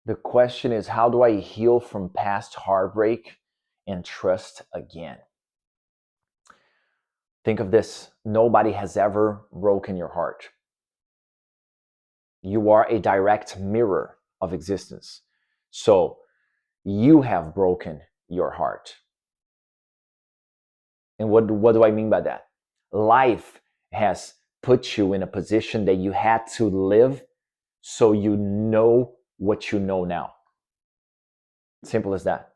The question is, how do I heal from past heartbreak and trust again? Think of this. Nobody has ever broken your heart. You are a direct mirror of existence. So you have broken your heart. And what do I mean by that? Life has put you in a position that you had to live so you know what you know now. Simple as that.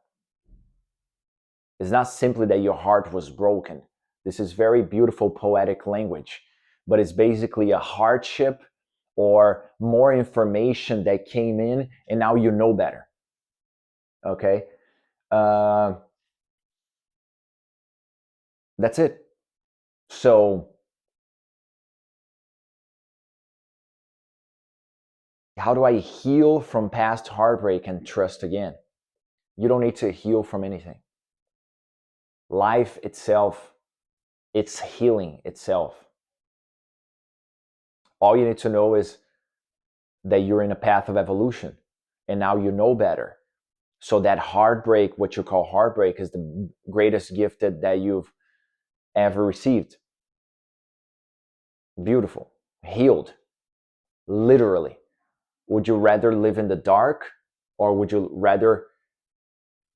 It's not simply that your heart was broken. This is very beautiful poetic language, but it's basically a hardship or more information that came in and now you know better. Okay? That's it. So, how do I heal from past heartbreak and trust again? You don't need to heal from anything. Life itself, it's healing itself. All you need to know is that you're in a path of evolution and now you know better. So that heartbreak, what you call heartbreak, is the greatest gift that you've ever received. Beautiful. Healed. Literally. Would you rather live in the dark, or would you rather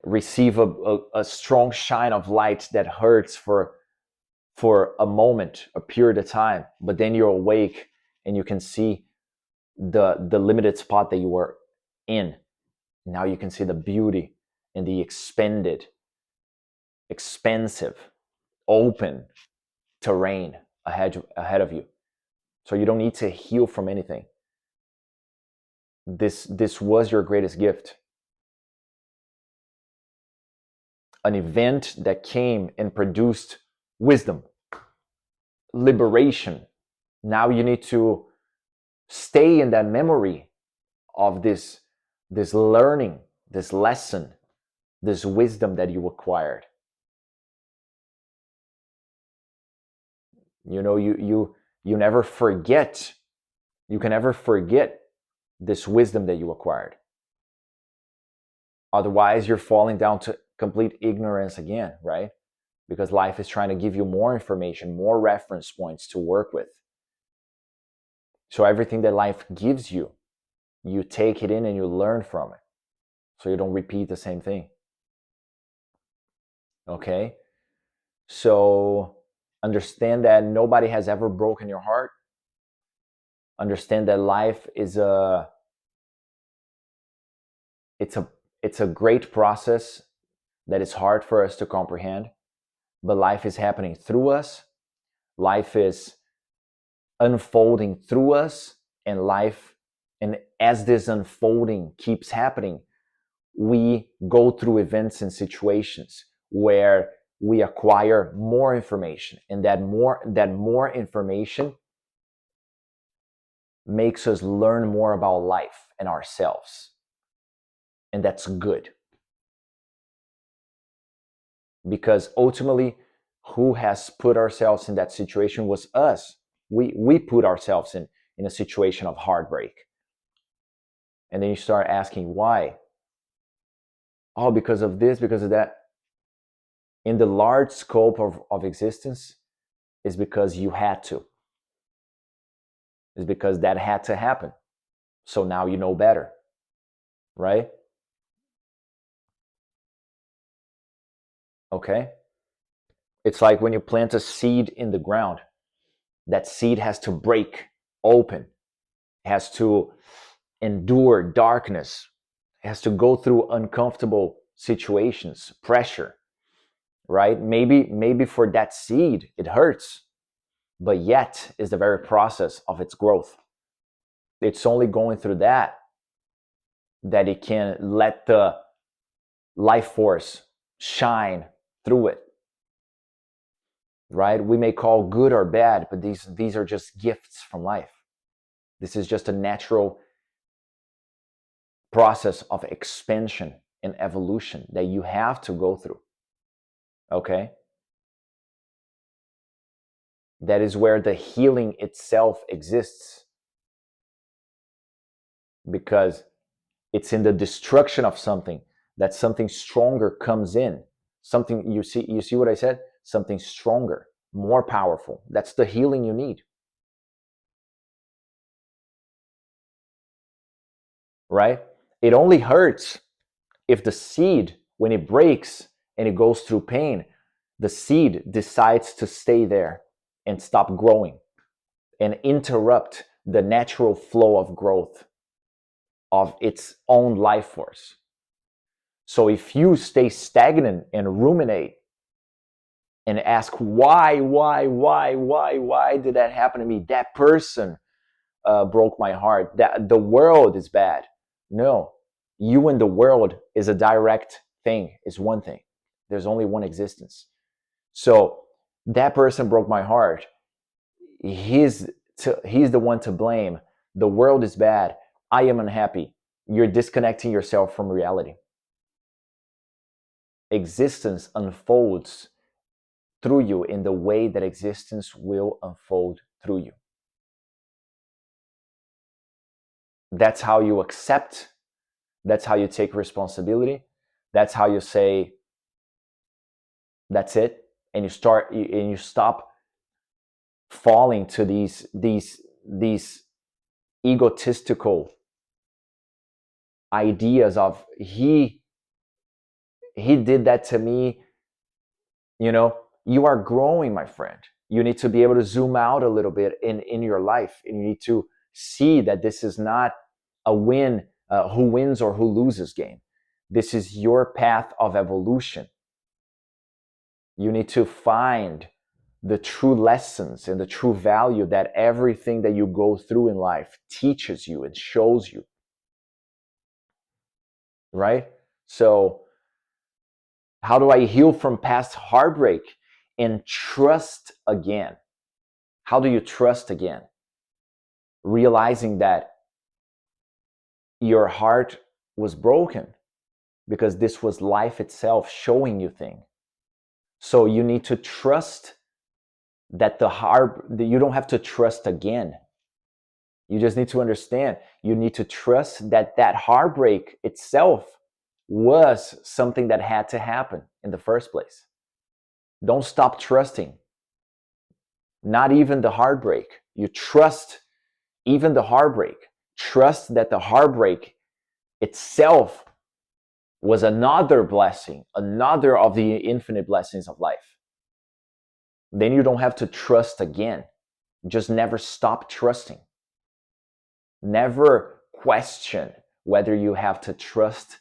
receive a strong shine of light that hurts for a moment, a period of time, but then you're awake and you can see the limited spot that you were in. Now you can see the beauty and the expanded, expansive, open terrain ahead of you. So you don't need to heal from anything. This was your greatest gift. An event that came and produced wisdom, liberation. Now you need to stay in that memory of this learning, this lesson, this wisdom that you acquired. You know, you never forget. You can never forget this wisdom that you acquired. Otherwise, you're falling down to complete ignorance again, right? Because life is trying to give you more information, more reference points to work with. So everything that life gives you, you take it in and you learn from it. So you don't repeat the same thing. Okay? So understand that nobody has ever broken your heart. Understand that life is it's a great process that is hard for us to comprehend, but life is happening through us. Life is unfolding through us, and as this unfolding keeps happening, we go through events and situations where we acquire more information, and that more information makes us learn more about life and ourselves. And that's good. Because ultimately, who has put ourselves in that situation was us. We put ourselves in a situation of heartbreak. And then you start asking why. Oh, because of this, because of that. In the large scope of existence, is because you had to. Is because that had to happen. So now you know better. Right? Okay? It's like when you plant a seed in the ground. That seed has to break open. It has to endure darkness. It has to go through uncomfortable situations, pressure, right? Maybe for that seed, it hurts, but yet is the very process of its growth. It's only going through that it can let the life force shine through it, right? We may call good or bad, but these are just gifts from life. This is just a natural process of expansion and evolution that you have to go through. Okay? That is where the healing itself exists. Because It's in the destruction of something that something stronger comes in. Something, you see what I said? Something stronger, more powerful. That's the healing you need. Right? It only hurts if the seed, when it breaks and it goes through pain, the seed decides to stay there and stop growing and interrupt the natural flow of growth of its own life force. So if you stay stagnant and ruminate and ask why did that happen to me? That person broke my heart. That the world is bad. No, you and the world is a direct thing. Is one thing. There's only one existence. So that person broke my heart. He's the one to blame. The world is bad. I am unhappy. You're disconnecting yourself from reality. Existence unfolds through you in the way that existence will unfold through you. That's how you accept. That's how you take responsibility. That's how you say, that's it. And you stop falling to these egotistical ideas of he did that to me. You are growing, my friend. You need to be able to zoom out a little bit in your life, and you need to see that this is not a win, who wins or who loses game. This is your path of evolution. You need to find the true lessons and the true value that everything that you go through in life teaches you and shows you. Right? So, how do I heal from past heartbreak and trust again? How do you trust again? Realizing that your heart was broken because this was life itself showing you things. So you need to trust that you don't have to trust again. You just need to understand. You need to trust that that heartbreak itself was something that had to happen in the first place. Don't stop trusting. Not even the heartbreak. You trust even the heartbreak. Trust that the heartbreak itself was another blessing, another of the infinite blessings of life. Then you don't have to trust again. Just never stop trusting. Never question whether you have to trust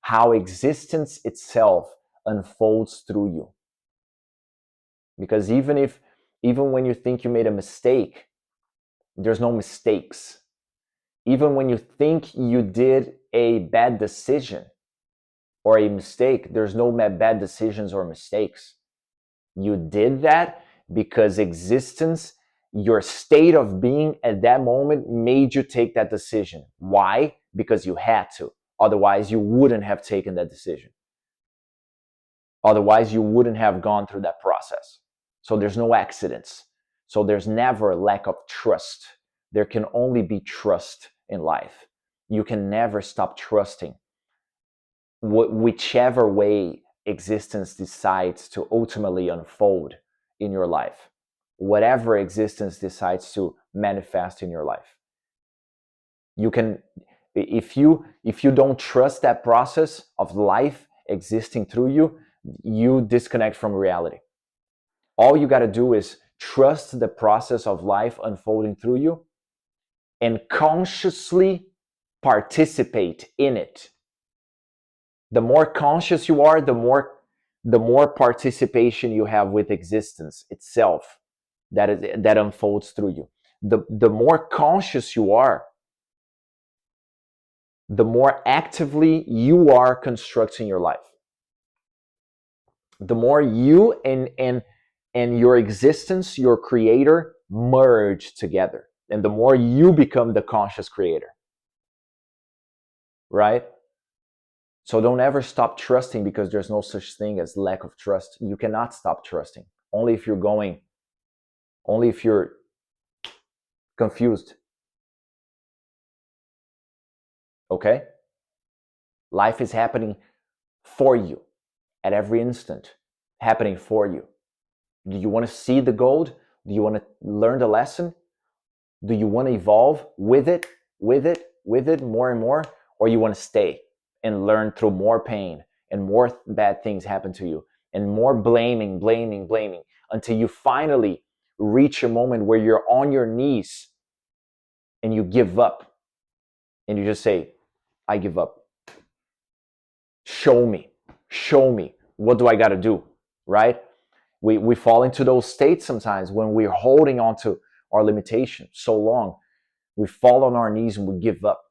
how existence itself unfolds through you. Because even when you think you made a mistake, there's no mistakes. Even when you think you did a bad decision or a mistake, there's no bad decisions or mistakes. You did that because existence, your state of being at that moment made you take that decision. Why? Because you had to. Otherwise, you wouldn't have taken that decision. Otherwise, you wouldn't have gone through that process. So there's no accidents. So there's never a lack of trust. There can only be trust in life. You can never stop trusting. Whichever way existence decides to ultimately unfold in your life, whatever existence decides to manifest in your life, you can, if you don't trust that process of life existing through you, you disconnect from reality. All you got to do is trust the process of life unfolding through you and consciously participate in it. The more conscious you are, the more participation you have with existence itself that unfolds through you. The more conscious you are, the more actively you are constructing your life. The more you and your existence, your creator, merge together. And the more you become the conscious creator. Right? So don't ever stop trusting, because there's no such thing as lack of trust. You cannot stop trusting. Only if you're confused. Okay? Life is happening for you at every instant, happening for you. Do you want to see the gold? Do you want to learn the lesson? Do you want to evolve with it more and more? Or you want to stay and learn through more pain and more bad things happen to you and more blaming until you finally reach a moment where you're on your knees and you give up and you just say, I give up. Show me. What do I got to do? Right? We fall into those states sometimes when we're holding on to our limitation so long. We fall on our knees and we give up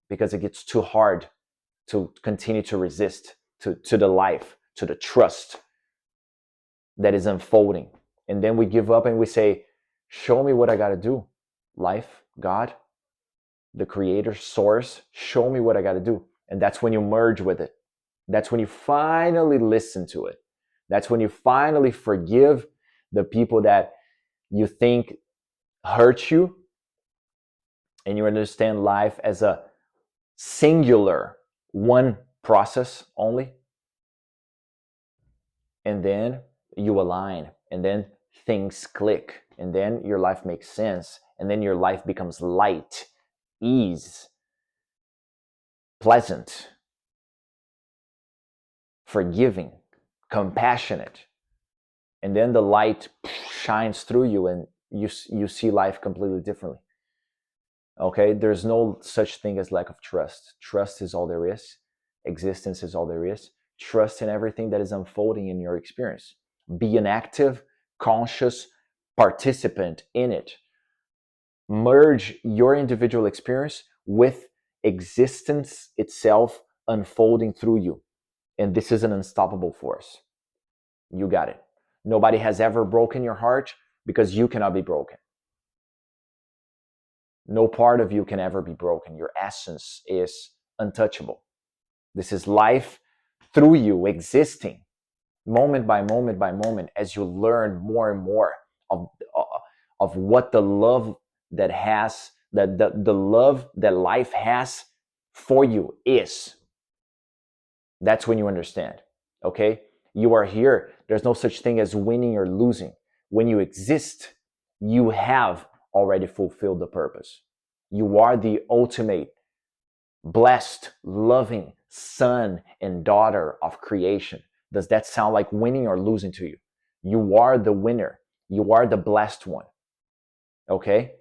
because it gets too hard to continue to resist to the life, to the trust that is unfolding. And then we give up and we say, show me what I got to do. Life, God, the creator, source, show me what I got to do. And that's when you merge with it. That's when you finally listen to it. That's when you finally forgive the people that you think hurt you, and you understand life as a singular one process only. And then you align, and then things click, and then your life makes sense, and then your life becomes light, ease, pleasant, forgiving, compassionate. And then the light shines through you and you see life completely differently. Okay, there's no such thing as lack of trust. Trust is all there is. Existence is all there is. Trust in everything that is unfolding in your experience. Be an active, conscious participant in it. Merge your individual experience with existence itself unfolding through you. And this is an unstoppable force. You got it. Nobody has ever broken your heart because you cannot be broken. No part of you can ever be broken. Your essence is untouchable. This is life through you existing moment by moment by moment as you learn more and more of what the love that has, that the love that life has for you is. That's when you understand. Okay? You are here. There's no such thing as winning or losing. When you exist, you have already fulfilled the purpose. You are the ultimate, blessed, loving son and daughter of creation. Does that sound like winning or losing to you? You are the winner. You are the blessed one. Okay?